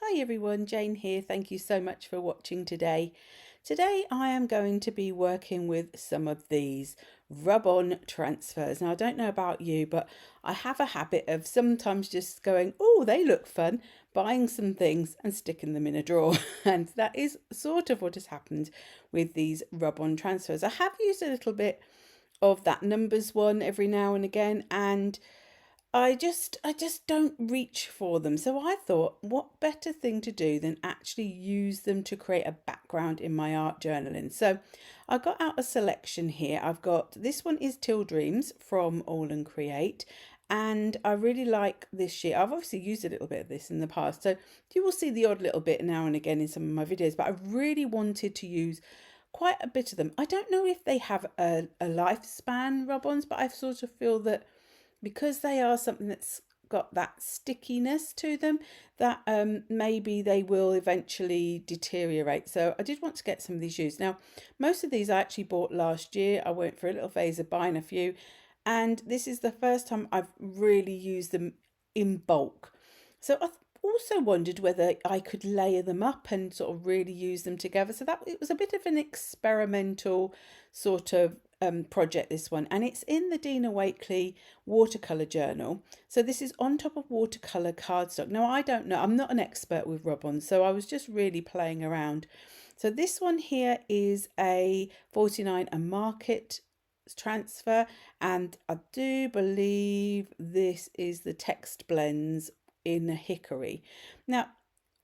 Hi everyone, Jane here. Thank you so much for watching today. Today I am going to be working with some of these rub-on transfers. Now I don't know about you, but I have a habit of sometimes just going, oh, they look fun, buying some things and sticking them in a drawer. And that is sort of what has happened with these rub-on transfers. I have used a little bit of that numbers one every now and again, and I just don't reach for them. So I thought, what better thing to do than actually use them to create a background in my art journaling. So I got out a selection here. I've got, this one is Teal Dreams from Aall and Create. And I really like this sheet. I've obviously used a little bit of this in the past. So you will see the odd little bit now and again in some of my videos. But I really wanted to use quite a bit of them. I don't know if they have a lifespan rub-ons, but I sort of feel that because they are something that's got that stickiness to them, that maybe they will eventually deteriorate. So I did want to get some of these used. Now, most of these I actually bought last year. I went for a little phase of buying a few, and this is the first time I've really used them in bulk. So I also wondered whether I could layer them up and sort of really use them together. So that it was a bit of an experimental sort of project, this one, and it's in the Dina Wakley watercolour journal. So this is on top of watercolour cardstock. Now I don't know, I'm not an expert with rub-ons, so I was just really playing around. So this one here is a 49 a market transfer, and I do believe this is the Textblends in a Hickory. Now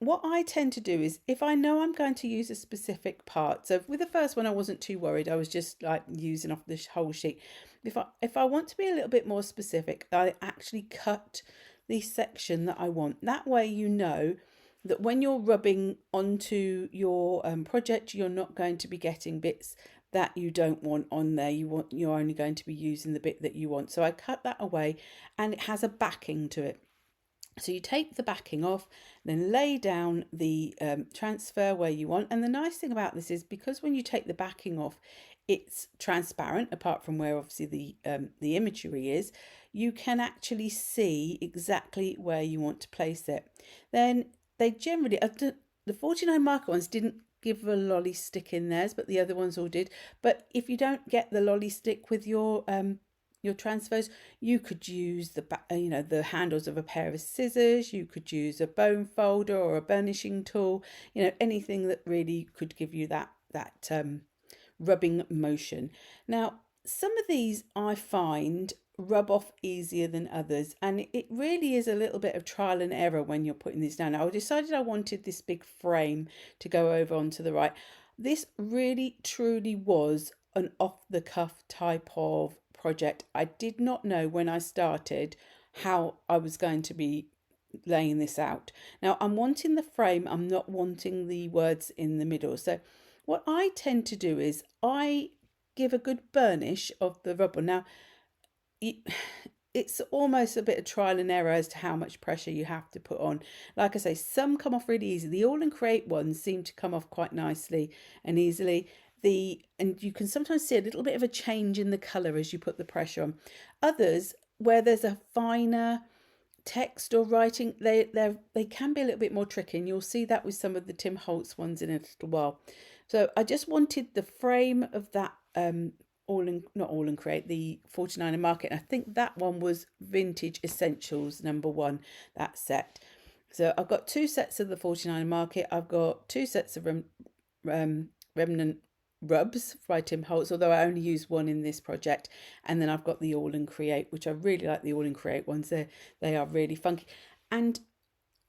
what I tend to do is, if I know I'm going to use a specific part, so with the first one I wasn't too worried, I was just like using off the whole sheet. If I want to be a little bit more specific, I actually cut the section that I want. That way you know that when you're rubbing onto your project, you're not going to be getting bits that you don't want on there. You're only going to be using the bit that you want. So I cut that away, and it has a backing to it. So you take the backing off, then lay down the transfer where you want. And the nice thing about this is, because when you take the backing off, it's transparent, apart from where obviously the imagery is. You can actually see exactly where you want to place it. Then they generally, the 49 marker ones didn't give a lolly stick in theirs, but the other ones all did. But if you don't get the lolly stick with your transfers, you could use the handles of a pair of scissors. You could use a bone folder or a burnishing tool, anything that really could give you that rubbing motion. Now some of these I find rub off easier than others, and it really is a little bit of trial and error when you're putting these down. Now I decided I wanted this big frame to go over onto the right. This really truly was an off the cuff type of project. I did not know when I started how I was going to be laying this out. Now I'm wanting the frame, I'm not wanting the words in the middle. So what I tend to do is I give a good burnish of the rubber. Now it's almost a bit of trial and error as to how much pressure you have to put on. Like I say, some come off really easy. The Aall and Create ones seem to come off quite nicely and easily. And you can sometimes see a little bit of a change in the colour as you put the pressure on. Others, where there's a finer text or writing, they can be a little bit more tricky, and you'll see that with some of the Tim Holtz ones in a little while. So I just wanted the frame of that not Aall and Create, the 49er market. And I think that one was Vintage Essentials #1, that set. So I've got 2 sets of the 49er market. I've got 2 sets of Remnant rubs by Tim Holtz, although I only use one in this project. And then I've got the Aall and Create, which I really like the Aall and Create ones. They are really funky, and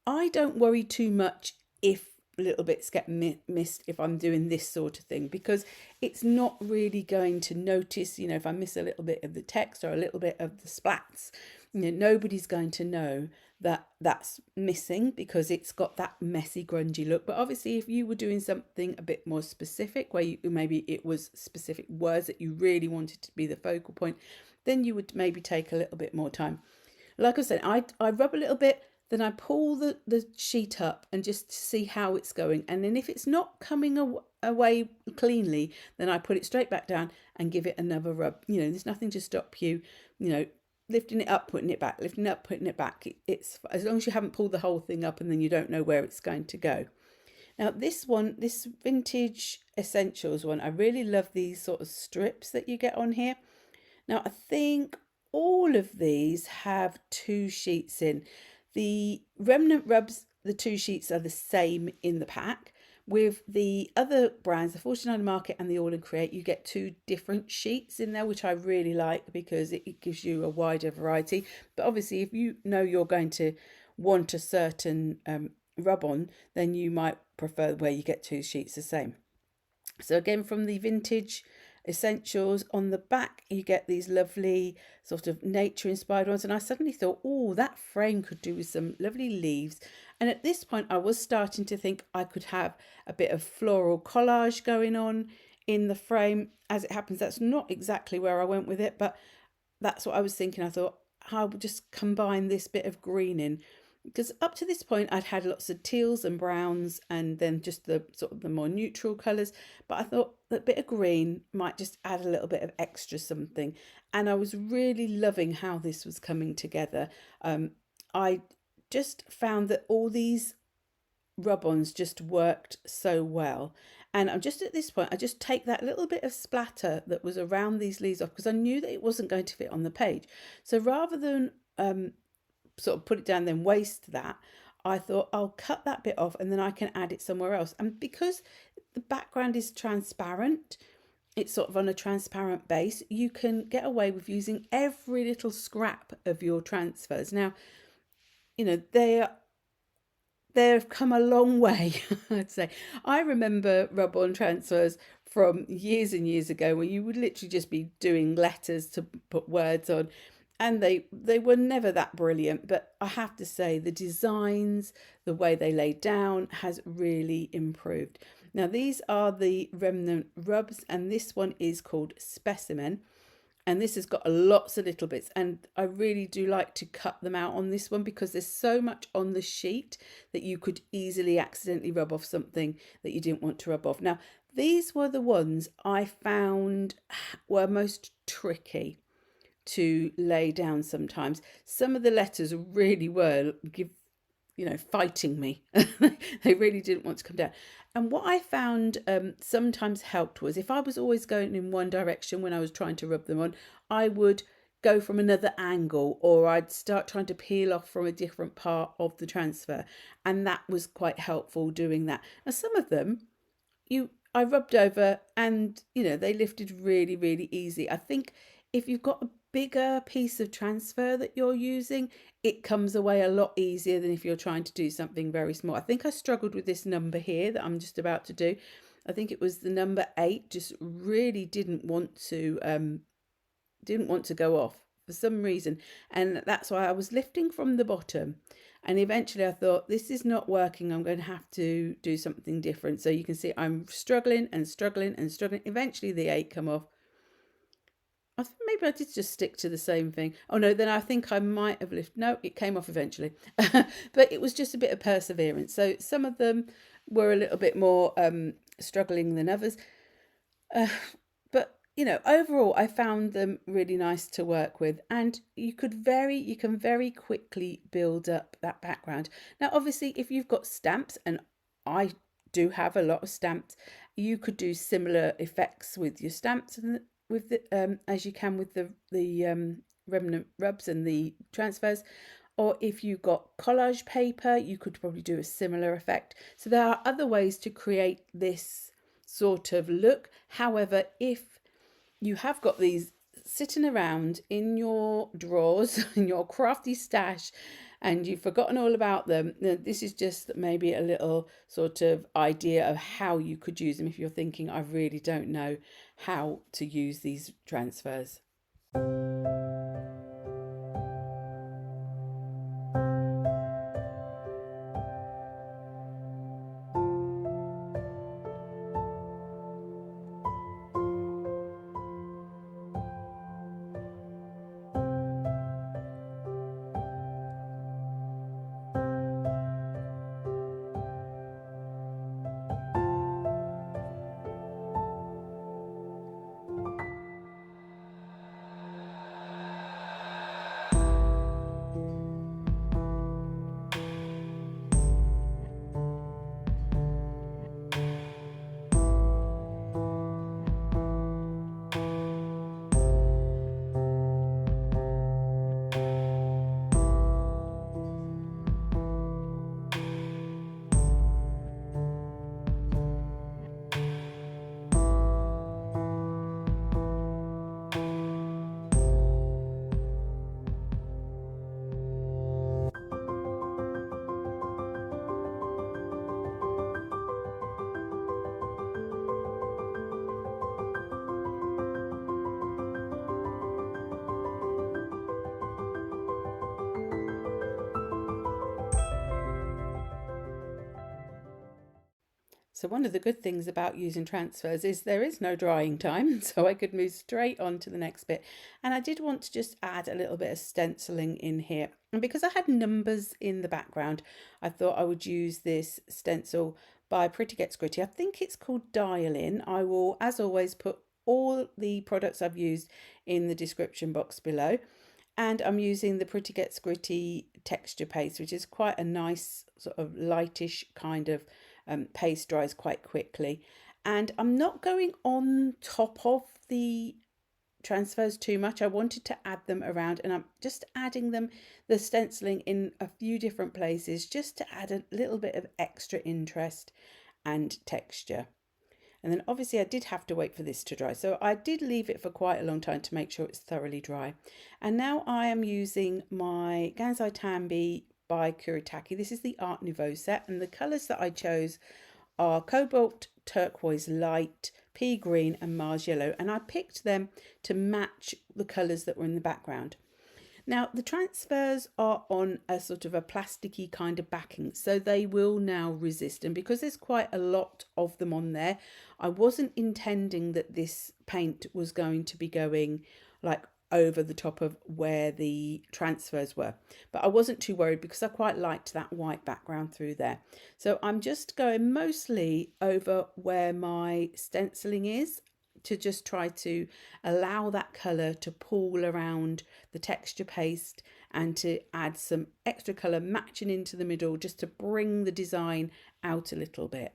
I don't worry too much if little bits get missed if I'm doing this sort of thing, because it's not really going to notice, if I miss a little bit of the text or a little bit of the splats, nobody's going to know that that's missing, because it's got that messy grungy look. But obviously if you were doing something a bit more specific, where maybe it was specific words that you really wanted to be the focal point, then you would maybe take a little bit more time. Like I said, I rub a little bit, then I pull the sheet up and just see how it's going. And then if it's not coming away cleanly, then I put it straight back down and give it another rub. There's nothing to stop you, lifting it up, putting it back, lifting it up, putting it back. It's as long as you haven't pulled the whole thing up and then you don't know where it's going to go. Now this one, this Vintage Essentials one, I really love these sort of strips that you get on here. Now I think all of these have 2 sheets in. The Remnant rubs, the 2 sheets are the same in the pack. With the other brands, the 49 Market and the Aall and Create, you get 2 different sheets in there, which I really like because it gives you a wider variety. But obviously, if you know you're going to want a certain rub-on, then you might prefer where you get 2 sheets the same. So again, from the Vintage Essentials, on the back you get these lovely sort of nature inspired ones, and I suddenly thought, oh, that frame could do with some lovely leaves. And at this point I was starting to think I could have a bit of floral collage going on in the frame. As it happens, that's not exactly where I went with it, but that's what I was thinking. I thought I would just combine this bit of green in, because up to this point I'd had lots of teals and browns and then just the sort of the more neutral colours, but I thought that bit of green might just add a little bit of extra something, and I was really loving how this was coming together. I just found that all these rub-ons just worked so well, and I'm just at this point I just take that little bit of splatter that was around these leaves off, because I knew that it wasn't going to fit on the page. So rather than sort of put it down then waste that, I thought I'll cut that bit off and then I can add it somewhere else. And because the background is transparent, it's sort of on a transparent base, you can get away with using every little scrap of your transfers. Now, you know, they've come a long way. I'd say I remember rub-on transfers from years and years ago when you would literally just be doing letters to put words on, and they were never that brilliant. But I have to say the designs, the way they lay down has really improved. Now these are the Remnant rubs, and this one is called Specimen, and this has got lots of little bits, and I really do like to cut them out on this one because there's so much on the sheet that you could easily accidentally rub off something that you didn't want to rub off. Now these were the ones I found were most tricky to lay down sometimes. Some of the letters really were fighting me. They really didn't want to come down. And what I found sometimes helped was if I was always going in one direction when I was trying to rub them on, I would go from another angle, or I'd start trying to peel off from a different part of the transfer, and that was quite helpful doing that. Now some of them I rubbed over and they lifted really, really easy. I think if you've got a bigger piece of transfer that you're using, it comes away a lot easier than if you're trying to do something very small. I think I struggled with this number here that I'm just about to do. I think it was the number 8, just really didn't want to go off for some reason, and that's why I was lifting from the bottom. And eventually I thought, this is not working, I'm going to have to do something different. So you can see I'm struggling and struggling and struggling. Eventually the 8 come off. Maybe I did just stick to the same thing. Oh no, then I think I might have lifted. No, it came off eventually. But it was just a bit of perseverance. So some of them were a little bit more struggling than others. But overall I found them really nice to work with, and you can very quickly build up that background. Now obviously if you've got stamps, and I do have a lot of stamps, you could do similar effects with your stamps and with the as you can with the Remnant rubs and the transfers. Or if you've got collage paper, you could probably do a similar effect. So there are other ways to create this sort of look. However, if you have got these sitting around in your drawers, in your crafty stash, and you've forgotten all about them, this is just maybe a little sort of idea of how you could use them if you're thinking, I really don't know how to use these transfers. So one of the good things about using transfers is there is no drying time, so I could move straight on to the next bit. And I did want to just add a little bit of stenciling in here. And because I had numbers in the background, I thought I would use this stencil by Pretty Gets Gritty. I think it's called Dial In. I will, as always, put all the products I've used in the description box below. And I'm using the Pretty Gets Gritty texture paste, which is quite a nice sort of lightish kind of paste, dries quite quickly. And I'm not going on top of the transfers too much. I wanted to add them around, and I'm just adding them, the stenciling, in a few different places just to add a little bit of extra interest and texture. And then obviously I did have to wait for this to dry, so I did leave it for quite a long time to make sure it's thoroughly dry. And now I am using my Gansai Tambi by Kuretake. This is the Art Nouveau set, and the colours that I chose are Cobalt, Turquoise Light, Pea Green and Mars Yellow, and I picked them to match the colours that were in the background. Now the transfers are on a sort of a plasticky kind of backing, so they will now resist, and because there's quite a lot of them on there, I wasn't intending that this paint was going to be going like over the top of where the transfers were, but I wasn't too worried because I quite liked that white background through there. So I'm just going mostly over where my stenciling is to just try to allow that colour to pool around the texture paste and to add some extra colour matching into the middle just to bring the design out a little bit.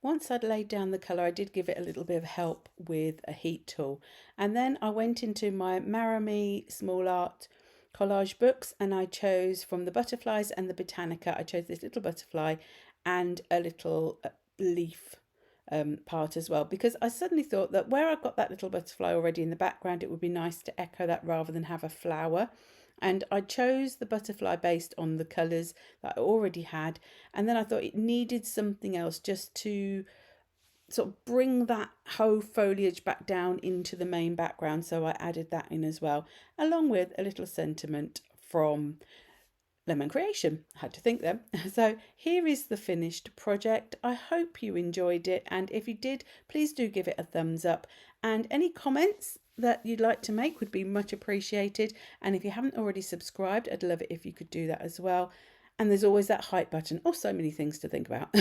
Once I'd laid down the colour, I did give it a little bit of help with a heat tool. And then I went into my Maremi Small Art collage books, and I chose from the butterflies and the Botanica, I chose this little butterfly and a little leaf part as well, because I suddenly thought that where I've got that little butterfly already in the background, it would be nice to echo that rather than have a flower. And I chose the butterfly based on the colours that I already had, and then I thought it needed something else just to sort of bring that whole foliage back down into the main background, so I added that in as well, along with a little sentiment from Lemon Creation. I had to think then. So here is the finished project. I hope you enjoyed it, and if you did, please do give it a thumbs up, and any comments that you'd like to make would be much appreciated. And if you haven't already subscribed, I'd love it if you could do that as well. And there's always that hype button. Oh, so many things to think about.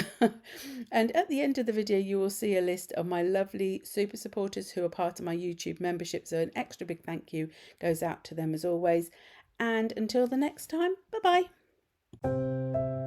And at the end of the video, you will see a list of my lovely super supporters who are part of my YouTube membership. So an extra big thank you goes out to them as always. And until the next time, bye-bye.